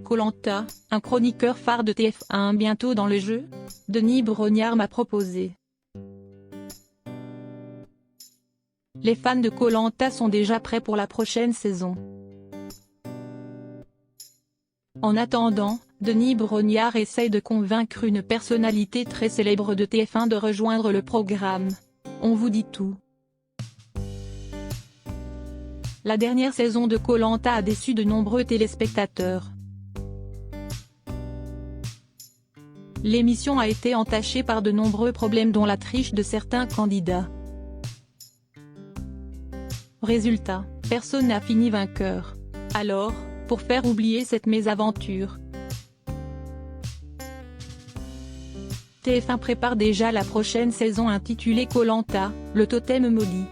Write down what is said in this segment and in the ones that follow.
Koh-Lanta, un chroniqueur phare de TF1 bientôt dans le jeu? Denis Brognard m'a proposé. Les fans de Koh-Lanta sont déjà prêts pour la prochaine saison. En attendant, Denis Brognard essaye de convaincre une personnalité très célèbre de TF1 de rejoindre le programme. On vous dit tout. La dernière saison de Koh-Lanta a déçu de nombreux téléspectateurs. L'émission a été entachée par de nombreux problèmes dont la triche de certains candidats. Résultat, personne n'a fini vainqueur. Alors, pour faire oublier cette mésaventure, TF1 prépare déjà la prochaine saison intitulée Koh-Lanta, le totem maudit.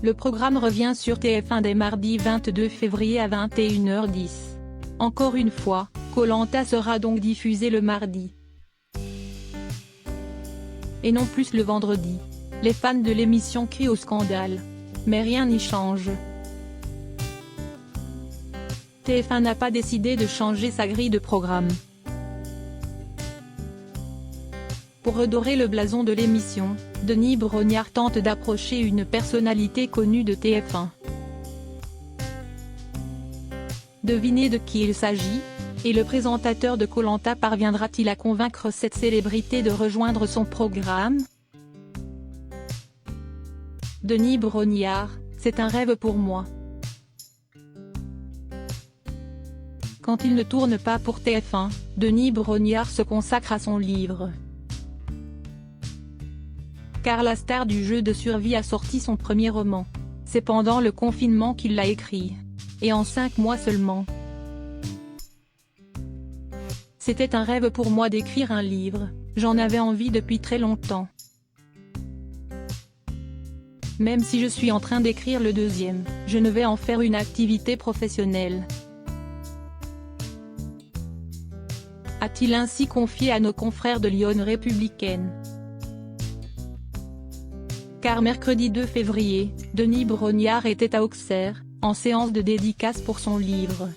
Le programme revient sur TF1 dès mardi 22 février à 21h10. Encore une fois, Koh-Lanta sera donc diffusé le mardi. Et non plus le vendredi. Les fans de l'émission crient au scandale. Mais rien n'y change. TF1 n'a pas décidé de changer sa grille de programme. Pour redorer le blason de l'émission, Denis Brognard tente d'approcher une personnalité connue de TF1. Devinez de qui il s'agit? Et le présentateur de Koh-Lanta parviendra-t-il à convaincre cette célébrité de rejoindre son programme? Denis Brognard, c'est un rêve pour moi. Quand il ne tourne pas pour TF1, Denis Brognard se consacre à son livre. Car la star du jeu de survie a sorti son premier roman. C'est pendant le confinement qu'il l'a écrit. Et en 5 mois seulement. C'était un rêve pour moi d'écrire un livre, j'en avais envie depuis très longtemps. Même si je suis en train d'écrire le deuxième, je ne vais en faire une activité professionnelle. A-t-il ainsi confié à nos confrères de Lyon Républicaine. Car mercredi 2 février, Denis Brognard était à Auxerre, en séance de dédicace pour son livre.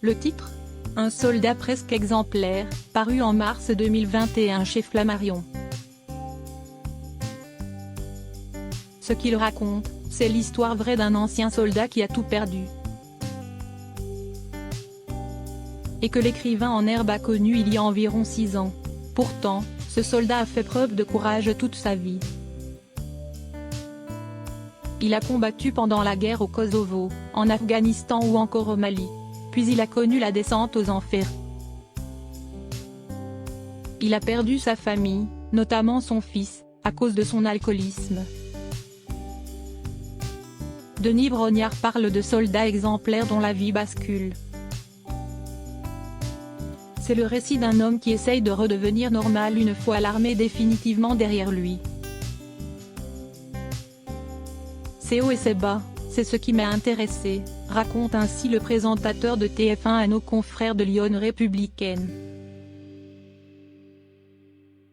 Le titre? Un soldat presque exemplaire, paru en mars 2021 chez Flammarion. Ce qu'il raconte, c'est l'histoire vraie d'un ancien soldat qui a tout perdu. Et que l'écrivain en herbe a connu il y a environ 6 ans. Pourtant, ce soldat a fait preuve de courage toute sa vie. Il a combattu pendant la guerre au Kosovo, en Afghanistan ou encore au Mali. Puis il a connu la descente aux enfers. Il a perdu sa famille, notamment son fils, à cause de son alcoolisme. Denis Brognard parle de soldats exemplaires dont la vie bascule. C'est le récit d'un homme qui essaye de redevenir normal une fois l'armée définitivement derrière lui. C'est haut et c'est bas, c'est ce qui m'a intéressé, raconte ainsi le présentateur de TF1 à nos confrères de Lyon Républicaine.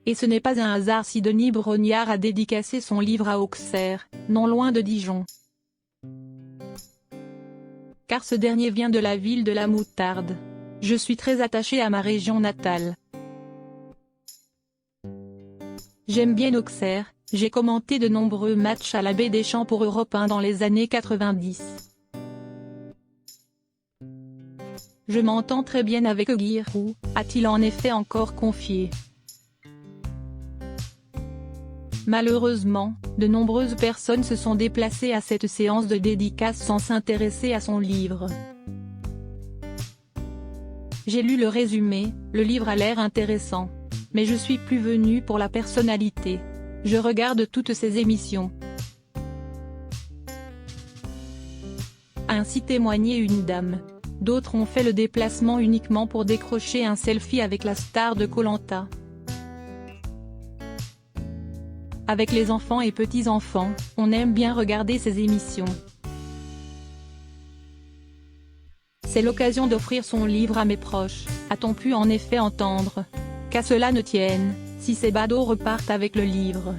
Et ce n'est pas un hasard si Denis Brognard a dédicacé son livre à Auxerre, non loin de Dijon. Car ce dernier vient de la ville de la moutarde. Je suis très attaché à ma région natale. J'aime bien Auxerre, j'ai commenté de nombreux matchs à la Baie des Champs pour Europe 1 dans les années 90. Je m'entends très bien avec Giroud, a-t-il en effet encore confié. Malheureusement, de nombreuses personnes se sont déplacées à cette séance de dédicace sans s'intéresser à son livre. J'ai lu le résumé, le livre a l'air intéressant. Mais je suis plus venu pour la personnalité. Je regarde toutes ces émissions. A ainsi témoigné une dame. D'autres ont fait le déplacement uniquement pour décrocher un selfie avec la star de Koh-Lanta. Avec les enfants et petits-enfants, on aime bien regarder ces émissions. C'est l'occasion d'offrir son livre à mes proches, a-t-on pu en effet entendre. Qu'à cela ne tienne, si ces badauds repartent avec le livre.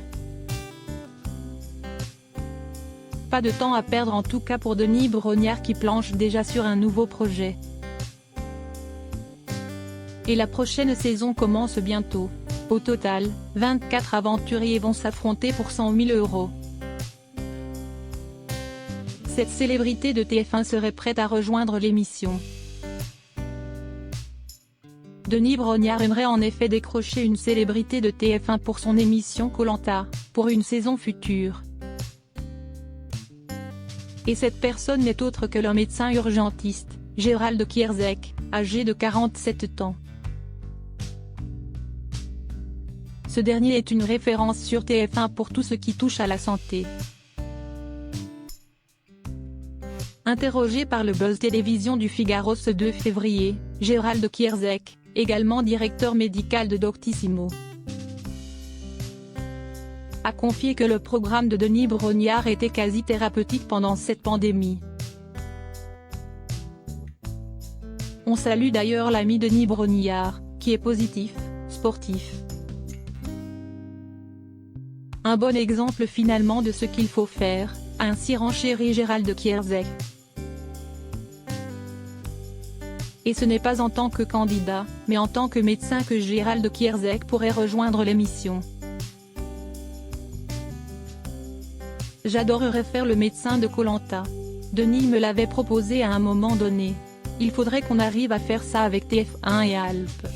Pas de temps à perdre en tout cas pour Denis Brognard qui planche déjà sur un nouveau projet. Et la prochaine saison commence bientôt. Au total, 24 aventuriers vont s'affronter pour 100 000 €. Cette célébrité de TF1 serait prête à rejoindre l'émission. Denis Brognard aimerait en effet décrocher une célébrité de TF1 pour son émission Koh-Lanta, pour une saison future. Et cette personne n'est autre que le médecin urgentiste, Gérald Kierzek, âgé de 47 ans. Ce dernier est une référence sur TF1 pour tout ce qui touche à la santé. Interrogé par le Buzz Télévision du Figaro ce 2 février, Gérald Kierzek, également directeur médical de Doctissimo, a confié que le programme de Denis Brognard était quasi thérapeutique pendant cette pandémie. On salue d'ailleurs l'ami Denis Brognard, qui est positif, sportif. Un bon exemple finalement de ce qu'il faut faire, a ainsi renchéri Gérald Kierzek. Et ce n'est pas en tant que candidat, mais en tant que médecin que Gérald Kierzek pourrait rejoindre l'émission. J'adorerais faire le médecin de Koh-Lanta. Denis me l'avait proposé à un moment donné. Il faudrait qu'on arrive à faire ça avec TF1 et Alpes.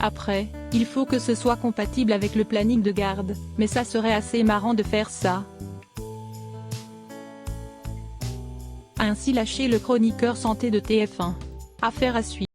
Après, il faut que ce soit compatible avec le planning de garde, mais ça serait assez marrant de faire ça. A ainsi lâché le chroniqueur santé de TF1. Affaire à suivre.